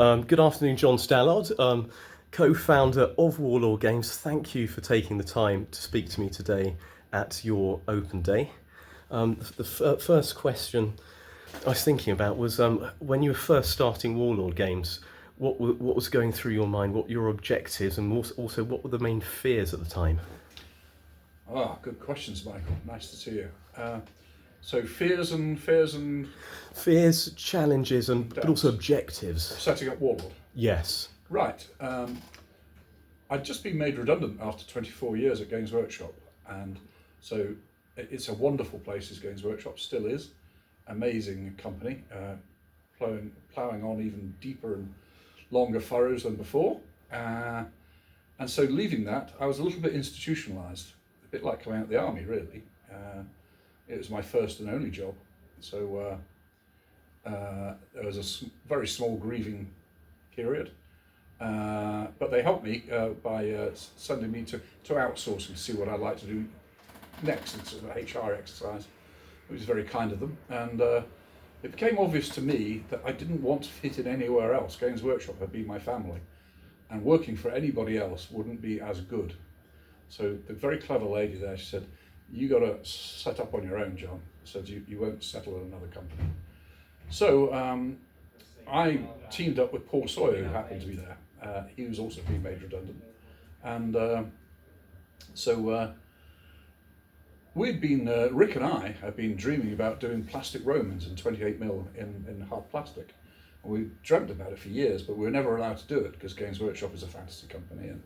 Good afternoon, John Stallard, co-founder of Warlord Games. Thank you for taking the time to speak to me today at your open day. The first question I was thinking about was when you were first starting Warlord Games, what was going through your mind, what your objectives, and also what were the main fears at the time? Good questions, Michael. Nice to see you. So fears, challenges, but also objectives. setting up Warlord. Yes. Right. I'd just been made redundant after 24 years at Games Workshop, and so it's a wonderful place as Games Workshop still is. Amazing company, ploughing on even deeper and longer furrows than before. And so leaving that, I was a little bit institutionalised, a bit like coming out of the army, really. It was my first and only job, so there was a very small grieving period, but they helped me by sending me to outsourcing to see what I'd like to do next. It's an HR exercise. It was very kind of them, and it became obvious to me that I didn't want to fit in anywhere else. Games Workshop had been my family, and working for anybody else wouldn't be as good. So the very clever lady there, she said, "You got to set up on your own, John." Said you won't settle at another company. So I teamed up with Paul Sawyer, who happened to be there. He was also being made redundant, and so we'd been Rick and I had been dreaming about doing plastic Romans in 28mm in hard plastic. And we dreamt about it for years, but we were never allowed to do it because Games Workshop is a fantasy company, and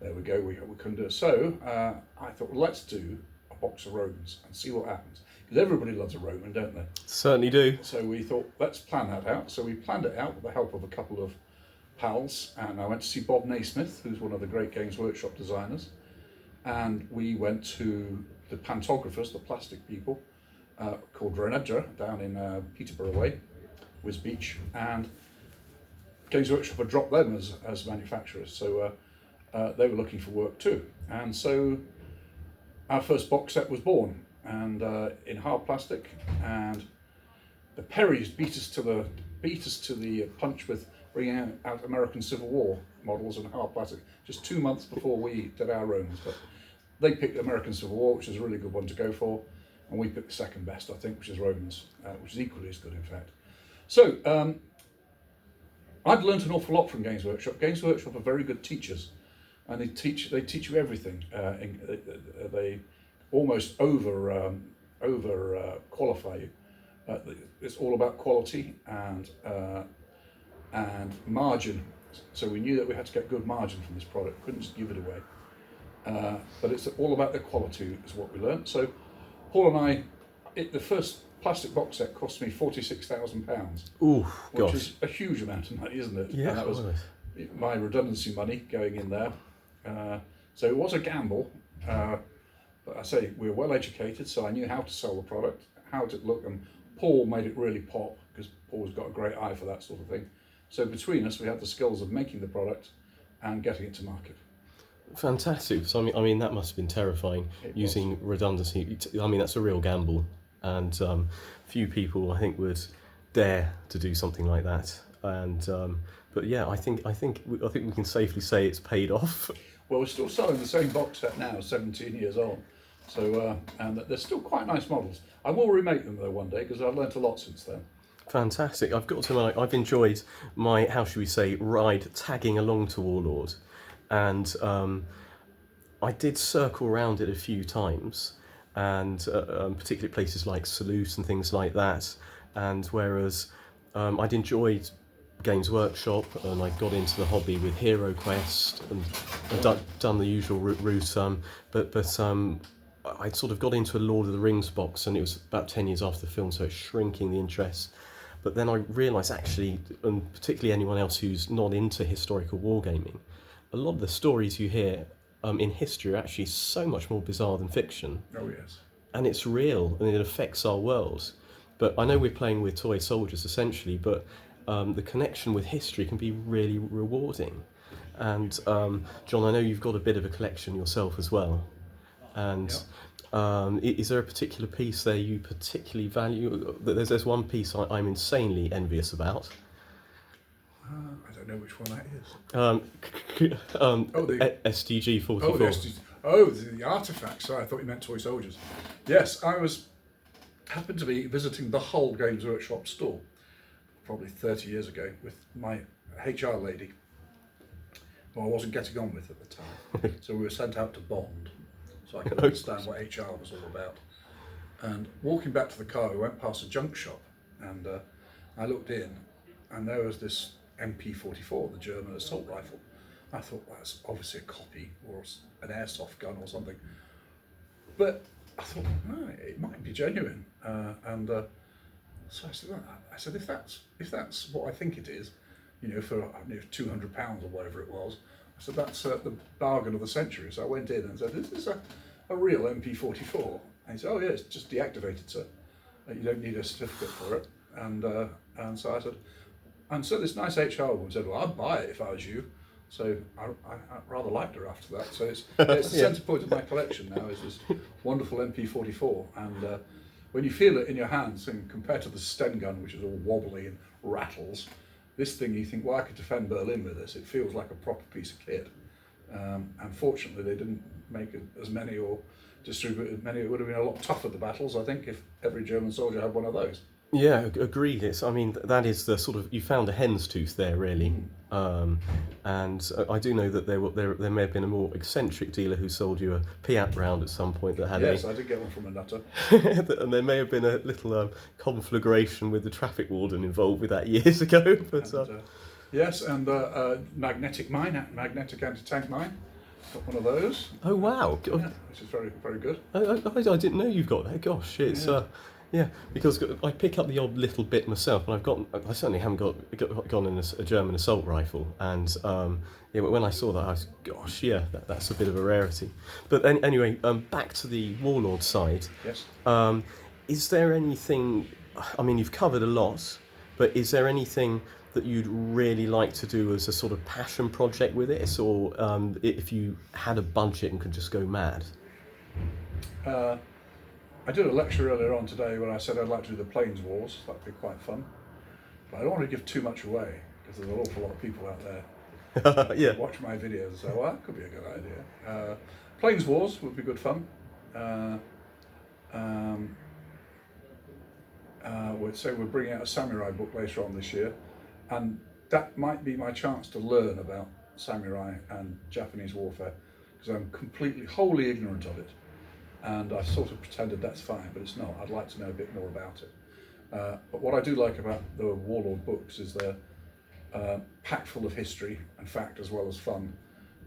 there we go, we couldn't do it. So I thought, well, let's do a box of Romans and see what happens. Because everybody loves a Roman, don't they? Certainly do. So we thought, let's plan that out. So we planned it out with the help of a couple of pals, and I went to see Bob Naismith, who's one of the great Games Workshop designers, and we went to the pantographers, the plastic people, called Renedra, down in Peterborough Way, Wiz Beach, and Games Workshop had dropped them as manufacturers, so they were looking for work too. And so our first box set was born, and in hard plastic, and the Perrys beat us to the punch with bringing out American Civil War models in hard plastic just 2 months before we did our Romans. But they picked American Civil War, which is a really good one to go for, and we picked the second best, I think, which is Romans, which is equally as good, in fact. So I've learned an awful lot from Games Workshop. Games Workshop are very good teachers, and they teach you everything. They almost over qualify you. It's all about quality and margin. So we knew that we had to get good margin from this product. Couldn't just give it away. But it's all about the quality is what we learned. So Paul and I, the first plastic box set cost me £46,000. Ooh, which is a huge amount of money, isn't it? Yeah, and that was my redundancy money going in there. So it was a gamble. But I say we were well educated, so I knew how to sell the product, how to look, and Paul made it really pop because Paul's got a great eye for that sort of thing. So between us, we had the skills of making the product and getting it to market. Fantastic. So I mean that must have been terrifying, using redundancy. I mean that's a real gamble, and few people I think would dare to do something like that. And but yeah, I think we can safely say it's paid off. Well, we're still selling the same box set now, 17 years on. So and they're still quite nice models. I will remake them though one day because I've learnt a lot since then. Fantastic. I've got to know, I've enjoyed my, how should we say, ride tagging along to Warlord, and I did circle around it a few times, and particularly places like Salute and things like that. And whereas I'd enjoyed Games Workshop, and I got into the hobby with Hero Quest and done the usual route, but I sort of got into a Lord of the Rings box, and it was about 10 years after the film, so it's shrinking the interest. But then I realised actually, and particularly anyone else who's not into historical wargaming, a lot of the stories you hear in history are actually so much more bizarre than fiction. Oh yes. And it's real, and it affects our world. But I know we're playing with toy soldiers essentially, but the connection with history can be really rewarding. And John, I know you've got a bit of a collection yourself as well. And is there a particular piece there you particularly value? There's one piece I'm insanely envious about. I know which one that is. STG 44. Oh, the artifacts. Sorry, I thought you meant toy soldiers. Yes, happened to be visiting the Hull Games Workshop store probably 30 years ago with my HR lady, who I wasn't getting on with at the time. So we were sent out to bond, so I could understand what HR was all about. And walking back to the car, we went past a junk shop, and I looked in, and there was this MP44, the German assault rifle. I thought, well, that's obviously a copy or an airsoft gun or something. But I thought, no, it might be genuine. So I said, if that's what I think it is, for £200 or whatever it was, I said, that's the bargain of the century. So I went in and said, is this a real MP44? And he said, oh yeah, it's just deactivated, sir. You don't need a certificate for it. And so I said, and so this nice HR woman said, well, I'd buy it if I was you. So I rather liked her after that. So it's the centre point of my collection now is this wonderful MP44. And when you feel it in your hands, and compared to the Sten gun, which is all wobbly and rattles, this thing you think, well, I could defend Berlin with this. It feels like a proper piece of kit. Unfortunately, they didn't make as many or distribute as many. It would have been a lot tougher, the battles, I think, if every German soldier had one of those. Yeah, agreed. That is the sort of, you found a hen's tooth there, really. And I do know that there may have been a more eccentric dealer who sold you a Piat round at some point that had Yes, I did get one from a nutter. and there may have been a little conflagration with the traffic warden involved with that years ago. But yes, and magnetic anti-tank mine. Got one of those. Oh wow! Yeah, which is very, very good. I didn't know you've got that. Gosh, it's yeah, because I pick up the odd little bit myself, and I certainly haven't gone in a German assault rifle, and but when I saw that, I was, gosh, yeah, that's a bit of a rarity. But anyway, back to the Warlord side. Yes. Is there anything? I mean, you've covered a lot, but is there anything that you'd really like to do as a sort of passion project with it, or if you had a budget and could just go mad? I did a lecture earlier on today where I said I'd like to do the Plains Wars. That'd be quite fun. But I don't want to give too much away because there's an awful lot of people out there Yeah. watch my videos and say, well, that could be a good idea. Plains Wars would be good fun. We'd say we're bringing out a samurai book later on this year, and that might be my chance to learn about samurai and Japanese warfare because I'm wholly ignorant of it. And I sort of pretended that's fine, but it's not. I'd like to know a bit more about it. But what I do like about the Warlord books is they're packed full of history and fact as well as fun,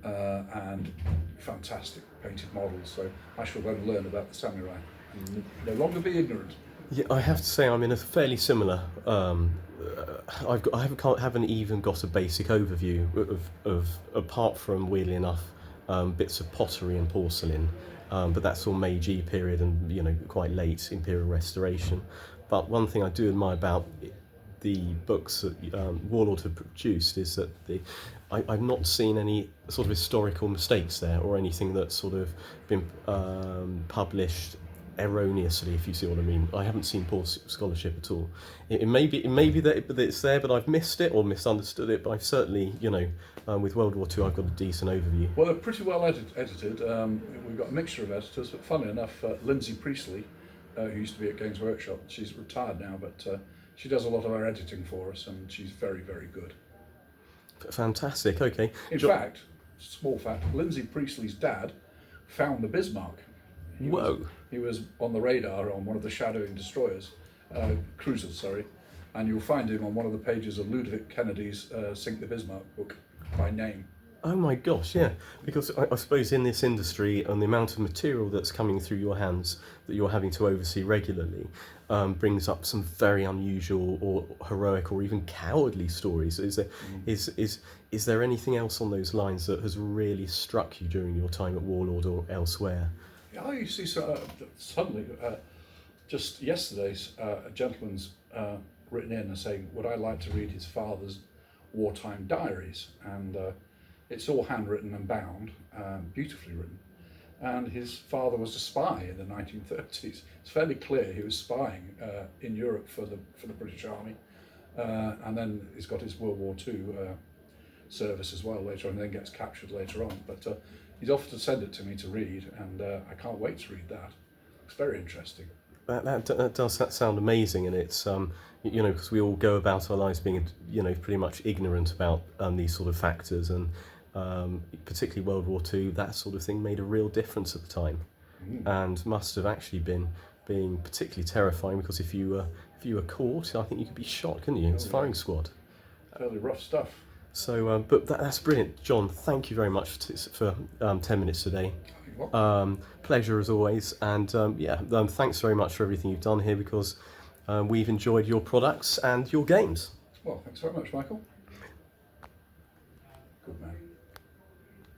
and fantastic painted models. So I shall then learn about the samurai and no longer be ignorant. Yeah, I have to say I'm in a fairly similar. I haven't even got a basic overview of apart from, weirdly enough, bits of pottery and porcelain. But that's all Meiji period and quite late Imperial Restoration. But one thing I do admire about the books that Warlord have produced is that I've not seen any sort of historical mistakes there or anything that's sort of been published erroneously, if you see what I mean. I haven't seen poor scholarship at all. It may be that it's there, but I've missed it or misunderstood it. But I've certainly, with World War II, I've got a decent overview. Well, they're pretty well edited. We've got a mixture of editors, but funnily enough, Lindsay Priestley, who used to be at Games Workshop, she's retired now, but she does a lot of our editing for us, and she's very, very good. Fantastic. Okay. In fact, small fact, Lindsay Priestley's dad found the Bismarck. He was on the radar on one of the shadowing destroyers, cruisers, sorry, and you'll find him on one of the pages of Ludwig Kennedy's Sink the Bismarck book by name. Oh my gosh, yeah, because I suppose in this industry and the amount of material that's coming through your hands that you're having to oversee regularly brings up some very unusual or heroic or even cowardly stories. Is there anything else on those lines that has really struck you during your time at Warlord or elsewhere? Yeah, you see, suddenly, just yesterday's, a gentleman's written in and saying, would I like to read his father's wartime diaries? And it's all handwritten and bound, beautifully written. And his father was a spy in the 1930s. It's fairly clear he was spying in Europe for the British Army. And then he's got his World War II service as well later on, and then gets captured later on. But he's offered to send it to me to read, and I can't wait to read that. It's very interesting. That does sound amazing, and it's you know, because we all go about our lives being, you know, pretty much ignorant about these sort of factors, and particularly World War II, that sort of thing made a real difference at the time, and must have actually been being particularly terrifying, because if you were caught, I think you could be shot, couldn't you? It's firing squad. Fairly rough stuff. So, but that's brilliant, John. Thank you very much for 10 minutes today. Pleasure as always, and thanks very much for everything you've done here, because we've enjoyed your products and your games. Well, thanks very much, Michael.